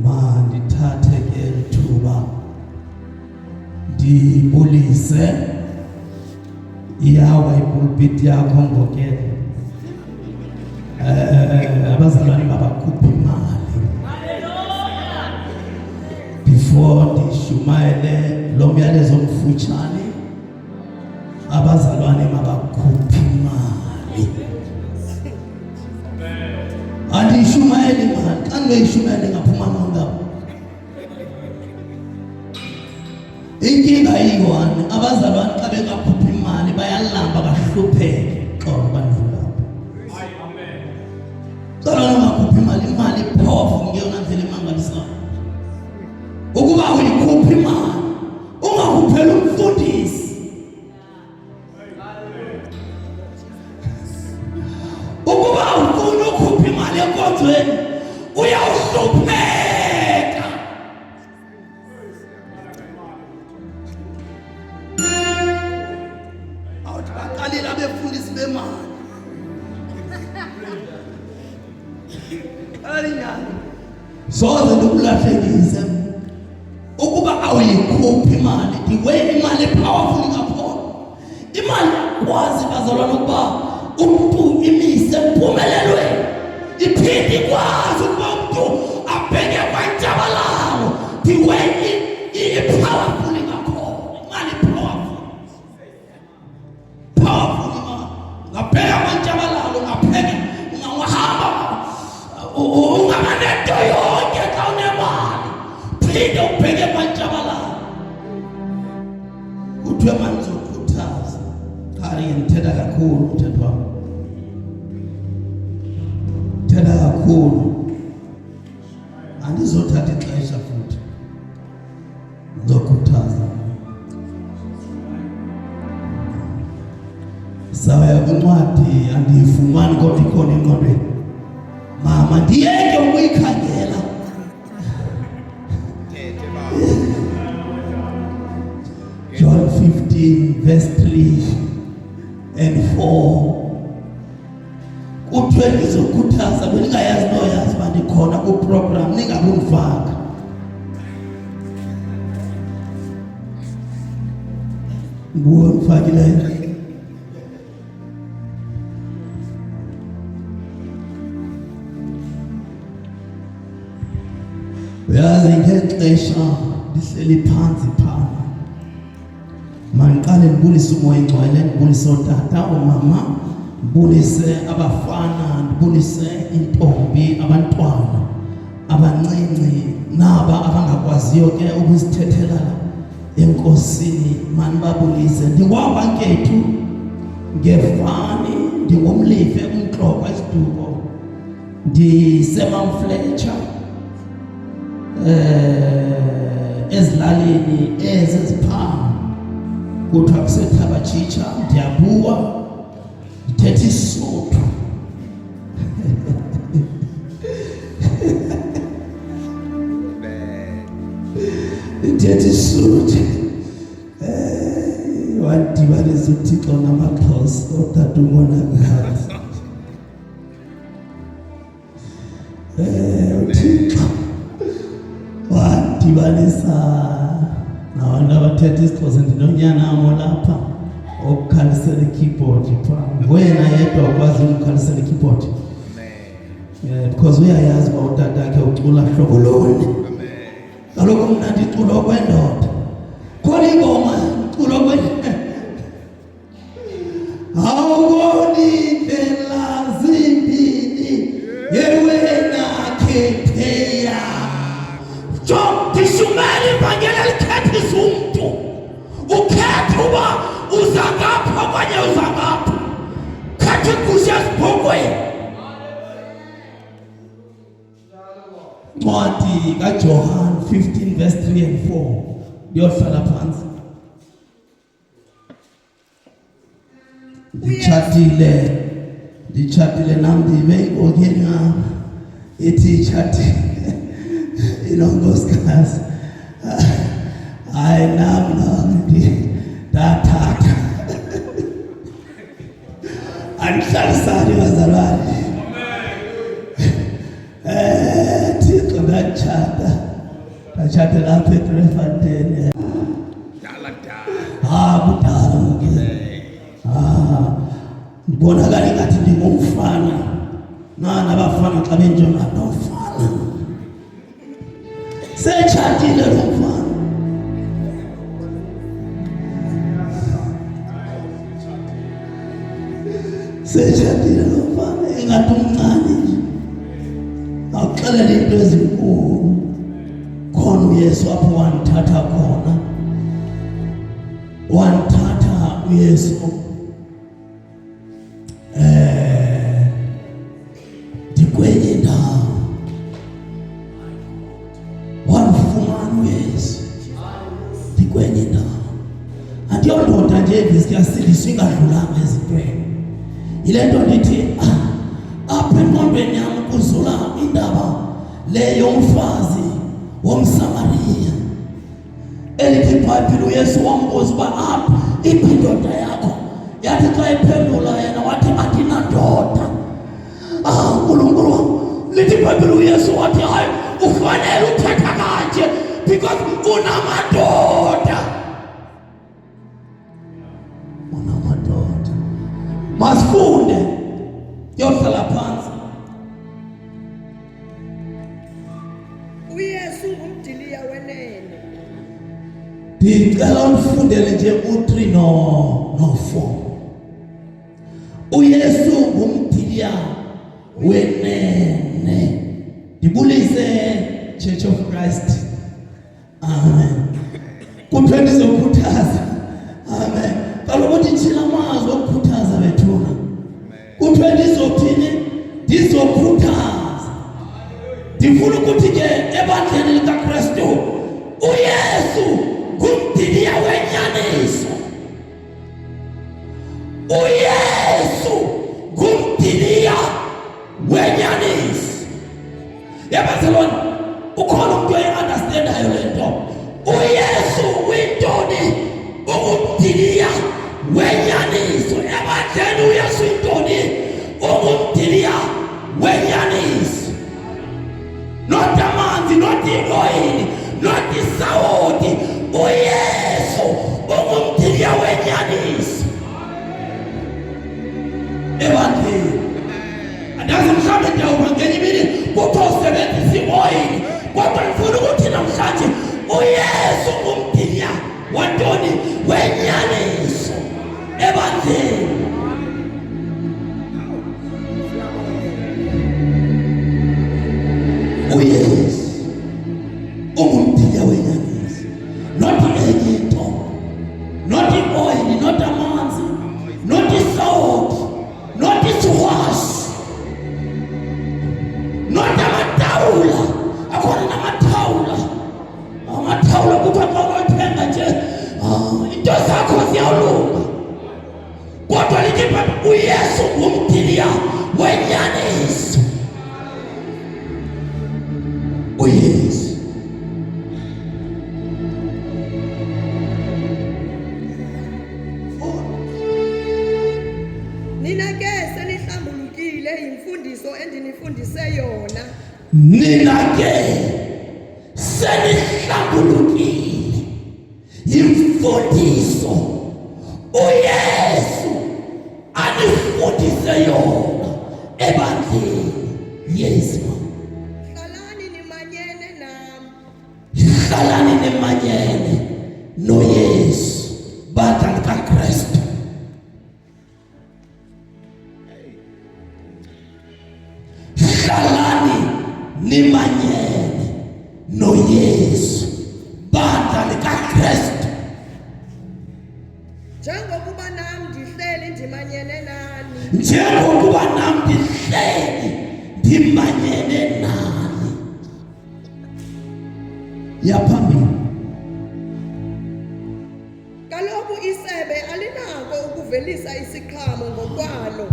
mandithathe ke ithuba ndibulise iyawa ipulpiti yakho ngoke abazalwane mabakhuphe imali before ndishumayele lo myalezo omfutshane. Abazalwane mabakhuphe imali. Andishumayele imali, xa ngeyishumayele ngaphuma ngapha. Inkinga yiyo-one, abazalwane xa bengakhuphi imali bayalamba bahlupheke xa bandlula. Zalwane ungakhuphi imali powerful ngeyona ndlela emangalisayo. Ukuba uyikhuphi imali ungakhupheli umfundisi. Ukuba ufuna ukhupha imali enkonzweni uyawuhlupheka. Awuthi baqalile abefundisi bemali. Alinyani soze ndikulahlekise ukuba awuyikhuphi imali, ndiwe imali powerful kakhulu. Imali kwazi bazalwane ukuba umuntu imise empumelelweni, iphinde ikwazi ukuba umuntu abheke kwanjabalalo. Ndiwe i-powerful kakhulu imali, powerful imali. Ngabheka kwanjabalalo, ngabheka ungahamba ungamanento yonke xa unemali, phinde ubheke kwanjabalalo. Kuthiwe manje uzokhuthaza. Hayi ngithetha kakhulu mthetho wami. Ngithetha kakhulu. Andizothatha ixesha futhi. Ngizokhuthaza. Sawuya kwincwadi andiyifumani kodwa ikhona engqondweni. Mama ndiyeke ukuyikhangela. John 15 verse 3 and 4. Kuthiwe ngizokhuthaza beningayazi noyazi uba ndikhona ku-program, ningabungifaka. Nguwe mfakileyo. Uyazi ngexesha ndihleli phansi phana, mandiqale ndibulise umoya engcwele, ndibulise ootata, oomama, ndibulise abafana, ndibulise intombi, abantwana abancinci naba abangakwaziyo ke ukuzithethela enkosini. Mandibabulise. Ndingwabankethu ngefani, ndingumlive umxoka isiduko, ndisemamfletsha ezilalini eziziphaa kuthiwa kusethabatshisha. Ndiyabuwa, ndithetha isiSotho. Ndithetha isiSotho. Wadibanisa uThixo namaXhosa, utata umonakalo. uThixo wadibanisa nabantu abathetha isiXhosa. Ndinonyana wam lapha okukhalisela i-keyboard phaa. Wena yedwa ukwazi ukukhalisela i-keyboard. Because uyayazi uba utatakhe ucula hlobo loni. Kaloku mna ndicula okwendoda. Khona ingoma ucula okwendoda. Awuboni indlela zimbini yewena khetheya. Ndishumele ibhangela likhethisa umntu. Ukhetha uba uza ngapha okanye uza ngapha. Khetha igusha esibhokweni. Ncwadi kaJohn 15 verse 3 and 4. Ndiyohlala phansi. Nditshatile nam ndibe inkokeli ngam ithi itshatile. Inkosikazi. Hayi nam ndathatha. Andihlalisani bazalwane. Thixo Tachata lapha eGrefateni. Kudala ke. Ngibonakala ngathi ngingumfana. Nabafana xa benjenga nomfana. Setshatile lo mfana. Setshatile lo mfana engathi umncane nje. Awuxelela into ezinkulu. Khona uYesu apho wanthatha khona. Wanthatha uYesu dikwenye ndawo. Wamfumana uYesu dikwenye ndawo. Andiyo ndoda nje evisi yasindiswa ingadlulanga ezintweni. Yile nto ndithi apha engqondweni yam kuzula indaba le yomfazi womSamariya. Elithi iBhayibhile uYesu wambuza uba apha iphi indoda yakho? Yathi xa iphendula yena wathi andinandoda. Nkulunkulu wam, lithi iBhayibhile uYesu wathi hayi ufanele uthetha kanje because unamadoda. Unamadoda. Masifunde yohlala phansi. uYesu ngumdiliya wenene. Ndicela ufundele nje u3 no4. uYesu ngumdiliya wenene. Ndibulise Church of Christ. Amen. Kuthiwe ndizokhuthaza. Amen. Kaloku nditshila amazwi okukhuthaza bethuna. Kuthiwe ndizothini? Ndizokhuthaza. Ndifuna ukuthi ke ebandleni likaKristu uYesu ngumdiliya wenyaniso. uYesu ngumdiliya wenyaniso. Yabazalwane, ukhona umuntu oyi-understandayo le nto. uYesu wintoni? Ungumdiliya wenyaniso. Ebandleni uYesu wintoni? Ungumdiliya wenyaniso. Not amanzi, not ioil, not isawoti. uYesu ungumdiliya wenyaniso. Ebandleni. Andazi mhlawumbe ndawuba ngenye imini kuthiwa usebenzisa ioil. Kodwa ngifuna ukuthi namhlanje uYesu ngumdiliya wantoni? Wenyaniso. Ebandleni. uYesu ungumdiliya wenyaniso. Not enye into. Not ioil, not amanzi, not isawoti, not isiwashi, not amatawula. Akhona namatawula. Amatawula kuthiwa xa unothenga nje into zakho ziyawulunga. Kodwa lithi uYesu ngumdiliya wenyaniso. uYesu. Nina ke senihlambulukile imfundiso endinifundise yona. Nina ke senihlambulukile imfundiso uYesu anifundise yona ebandleni. Yes, Hlalani nimanyene nami. hlalani nimanyene noYesu bandla likaKristu. Hlalani nimanyene noYesu bandla likaKristu. Njengokuba nami ndihleli ndimanyene nani. Njengokuba nami ndihleli ndimanyene nani. Yaphambili. Kaloku isebe alinako ukuvelisa isiqhamo ngokwalo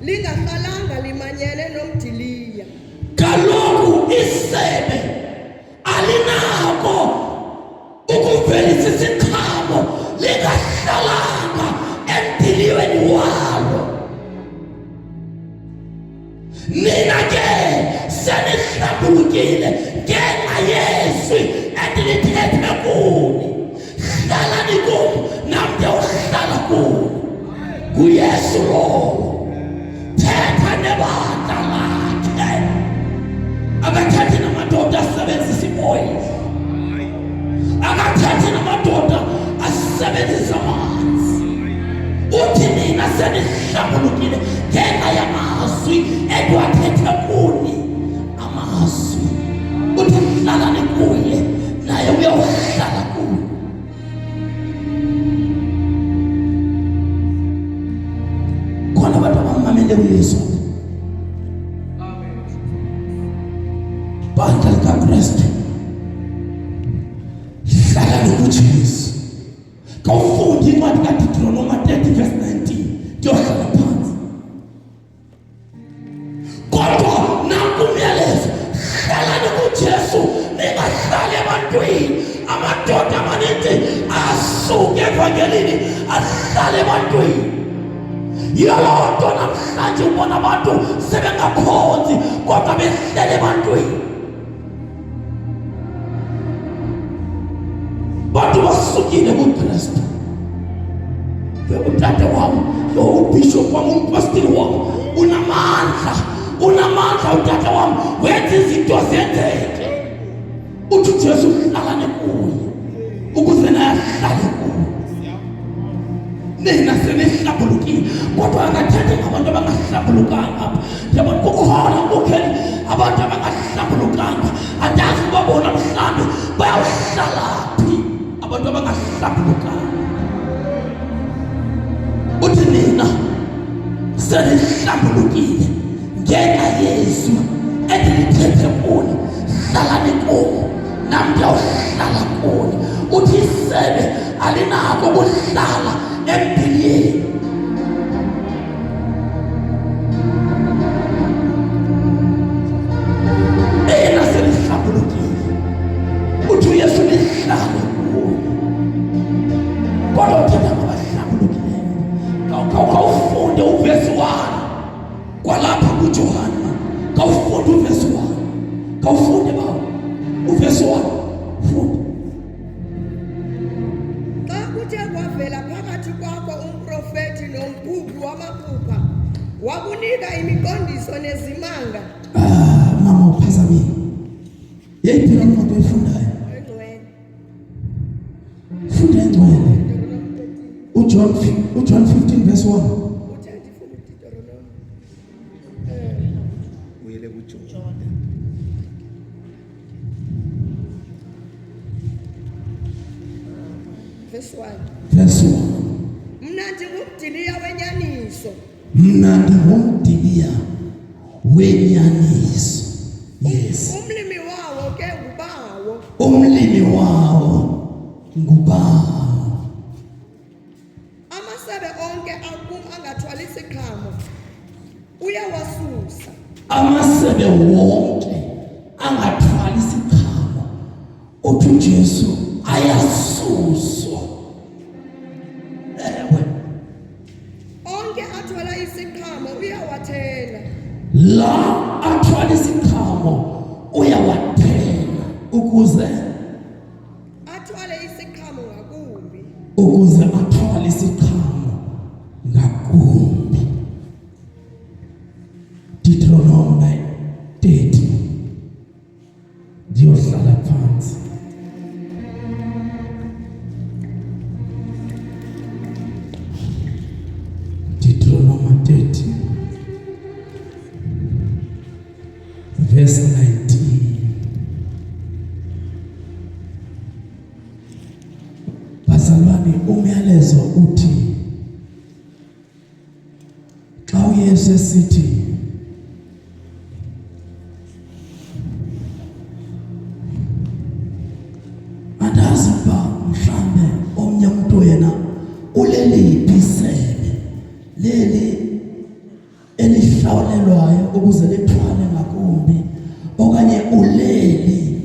lingahlalanga limanyene nomdiliya. Kaloku isebe alinako ukuvelisa isiqhamo lingahlalanga emdiliyweni walo. Nina ke senihlambulukile sihambulukile ngenxa yezwi endilithethe kuni. Hlalani kum nam ndiyawuhlala kuni. NguYesu lowo. Thetha nebandla lakhe. Akathethi namadoda asebenzisa imoya. Akathethi namadoda asebenzisa amanzi. Uthi nina senihlambulukile ngenxa yamazwi endiwathethe kuni. Amazwi uthi hlalani kuye naye uyawuhlala kuye. Khona abantu abamamele uYesu. Bandla likaKristu, hlalani kuJesu. Kawufunde incwadi kaDuteronomy 30:19 ndiyohlala phansi. Kodwa nakumyalezo, hlalani kuJesu, ningahlali ebantwini. Amadoda amaninzi asuke evangelini ahlale ebantwini. Yiloo nto namhlanje ubona abantu sebengakhonzi kodwa behlele ebantwini. Bantu basukile kuKristu. Utata wam, ubishop wam, umpastili wam unamandla utata wam, wenza izinto zenzeke. Uthi uJesu hlalane kuye ukuze naye ahlale kuye. Nina senihlambulukile kodwa akathethi ngabantu abangahlambulukanga apha. Ndiyabona kukhona kukhona abantu abangahlambulukanga. Andazi ubabona mhlawumbe bayawuhlala phi abantu abangahlambulukanga. Uthi nina senihlambulukile ngenxa yezwi endilithethe kuni. Hlalani kuye nam ndiyawuhlala kuye. Uthi isebe alinako ukuhlala empilweni. Nina senihlambulukile. Uthi uYesu nihlale kuye. Kodwa uthetha ngabahlambulukileyo. Kawufunde uvesi 1 kwalapha kuJohana. Kawufunde uvesi 1. Kawufunde baba uvesi 1. Funda. Xa kuthe kwavela phakathi kwakho umprofethi nomphuphi wamaphupha, wakunika imiqondiso nezimanga. Mama uphazamile. Yeyiphi lo ncwadi oyifundayo? Engcwele. Funda engcwele. uJohn 15:1. Uthethi futhi Deuteronomy. Uyele kuJohn. Verse 1. Verse 1. Mna ndingumdiliya wenyaniso. Mna ndingumdiliya wenyaniso. Yes. Umlimi wawo ke ngubawo. Umlimi wawo ngubawo. Amasebe onke akum angathwali isiqhamo uyawasusa. Amasebe wonke angathwali isiqhamo. Uthi uJesu ayasuswa. Ewe. Onke athwala isiqhamo uyawathela. La athwala isiqhamo uyawathela ukuze athwale isiqhamo ngakumbi. Ukuze athwale isiqhamo ngakumbi. Deuteronomy 30. Ndiyohlala phansi. Deuteronomy 30 verse 19. Bazalwane, umyalezo uthi xa uYesu esithi andazi uba mhlambe omnye umuntu yena uleliphi isebe leli elihlawulelwayo ukuze lithwale ngakumbi, okanye uleli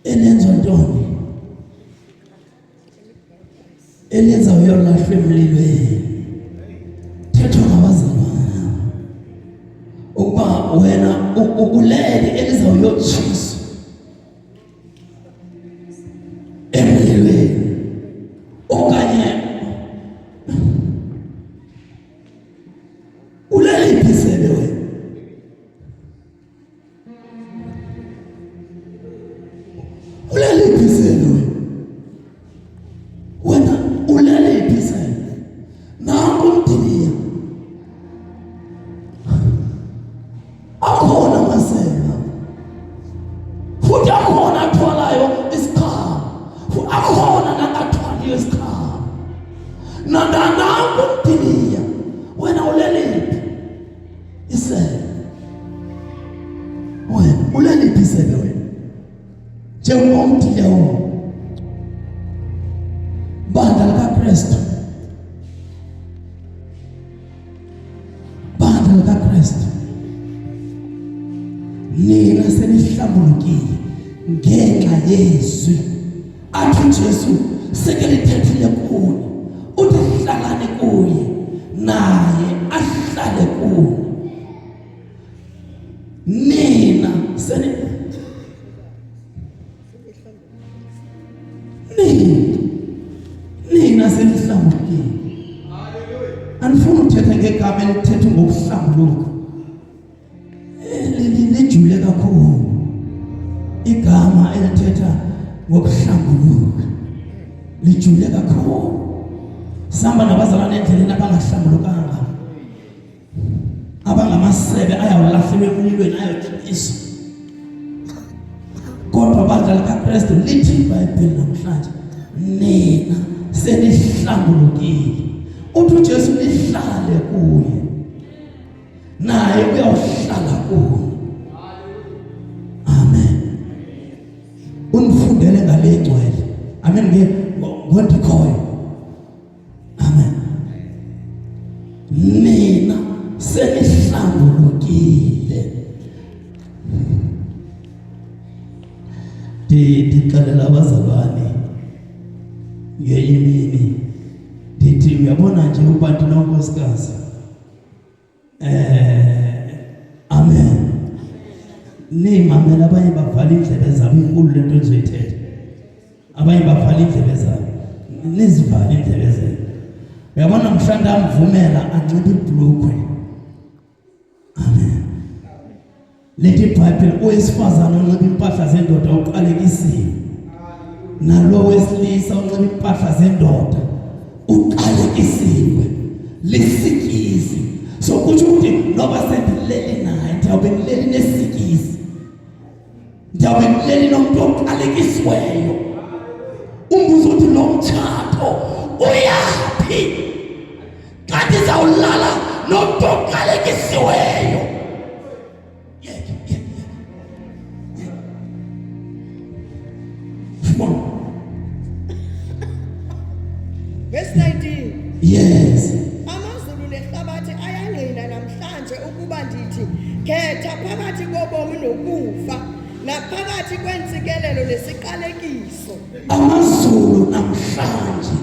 elenza ntoni elenza uyolahlwa emlilweni. Thethwa ngabazalwane ukuba wena uleli eliza yotshiso emlilweni okanye uleliphi isebe wena? Uleliphi isebe wena? Uleliphi isebe? Nangu umdiliya akhona masela futhi akhona athwalayo isikhama futhi akhona nangathwaliyo isikhama nangu umdiliya wena uleliphi isebe wena? Uleliphi isebe wena? Njengomdiliya wo bandla likaKristu, bandla likaKristu, nina senihlambulukile ngenxa yezwi athi Jesu sekelithethile kuye, uthi hlalani kuye naye ahlale kuye. Nina nina senihlambulukile. Andifuna ukuthetha ngegama elithetha ngokuhlambuluka, lijule kakhulu igama elithetha ngokuhlambuluka, lijule kakhulu. Sihamba nabazalwane endleleni abangahlambulukanga, abangamasebe ayawulahlelwa emlilweni ayotshisa. Kodwa bandla likaKristu lithi iBhayibheli namhlanje nina senihlambulukile. Uthi uJesu nihlale kuye naye uyawuhlala kuye. Amen. Unifundele ngale ngcwele. Amen. Ngondikhoyo. Amen. Nina senihlambulukile. Ndixelela abazalwane ngeyimini ndithi uyabona nje uba ndinonkosikazi. Amen. Nimamela abanye bavala indlebe zabo, inkulu lento endizoyithetha. Abanye bavala indlebe zabo, nizivala indlebe zenu. Uyabona mhlawumbe amvumela anxibe ibhulukhwe. Amen. Lithi iBhayibheli owesifazane onxiba impahla zendoda uqalekisiwe, nalo wesilisa onxiba impahla zendoda uqalekisiwe, lisikizi. So kutsho ukuthi noba sendilele naye ndiyawube ngileli nesikizi, ndiyawube ngileli nomuntu oqalekisiweyo. Umbuzo uthi lo mtshato uyaphi? Kanti zawulala nomuntu oqalekisiweyo. Verse 19. Yes. Amazulu nehlabathi ayangqina namhlanje ukuba ndithi khetha phakathi kobomi nokufa, naphakathi kwentsikelelo nesiqalekiso. Amazulu namhlanje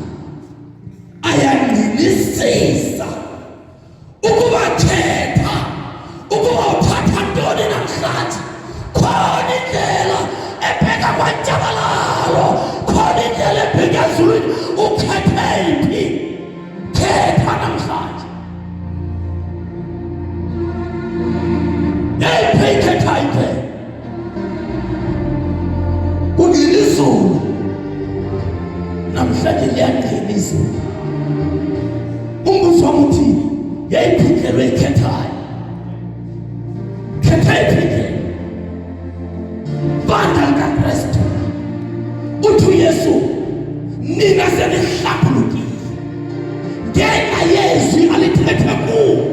ayangqinisisa ukuba khetha ukuba uthatha ntoni namhlanje. Khona indlela ebheka kwaNtyabalalo, khona indlela ebheka ezulwini. Ukhethe yiphi? Khetha namhlanje. Yiphi khetha yiphi? Kungena izulu namhlanje, liyangena izulu. Umbuzo wami uthi yayiphi indlela oyikhethayo? Khetha yiphi indlela? Bandla likaKristu uthi uYesu nina senihlambulukile ngenxa yezwi alithethe kuye,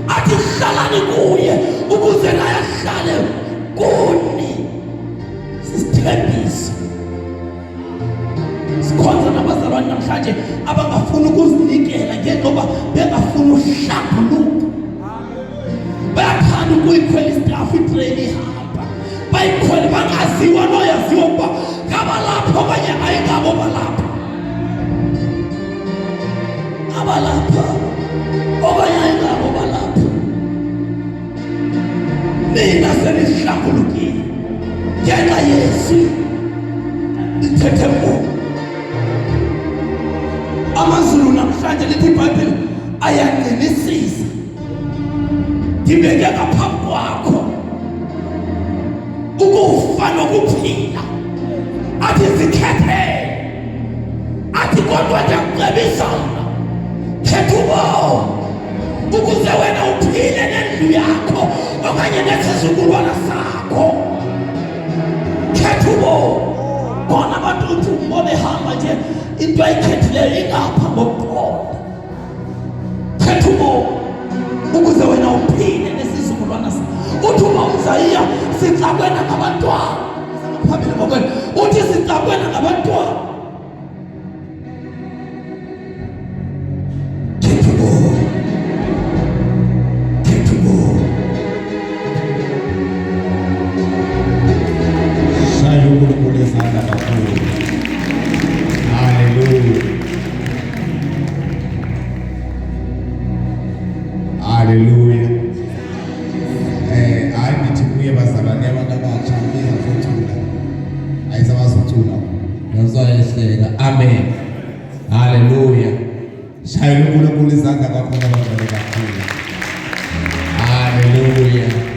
athi hlalani kuye ukuze naye ahlale kuni. Sisithembiso. Sikhonza nabazalwane namhlanje abangafuni ukuzinikela ngenxa yoba bengafuni uhlambuluka. Bayathanda ukuyikhwela isitafu itreni ihamba, bayikhwele bangaziwa noyaziwa ukuba ngabalapha okanye ayingabo balapha. Abalapha okanye ayingabo balapha. Nina senihlambulukile. yezwi lithethe kuwe. AmaZulu namhlanje lithi iBhayibheli ayaqinisisa. Ngibeke ngaphambi kwakho ukufa nokuphila, athi zikhethe, athi kodwa ngiyakucebisa mna, khetha ubomi ukuze wena uphile nendlu yakho okanye nesizukulwana sakho. Khetha ubomi. Khona abantu uthi umbone ehamba nje into ayikhethileyo ingapha ngokuqonda. Khetha ubomi ukuze wena uphile nesizukulwana sakho. Uthi uma uZayiya sixakwena ngabantwana phambili ngokwena, uthi sixakwena ngabantwana. Khetha ubomi. Khetha ubomi. Shaya uNkulunkulu izandla kakhulu. Hallelujah. Hallelujah. Hayi ngithi kuye bazalwane abantu abatsha beyazothula. Ayisabazothula. Nazoyehleka. Amen. Hallelujah. Shaya uNkulunkulu izandla kakhulu abazalwane kakhulu. Hallelujah.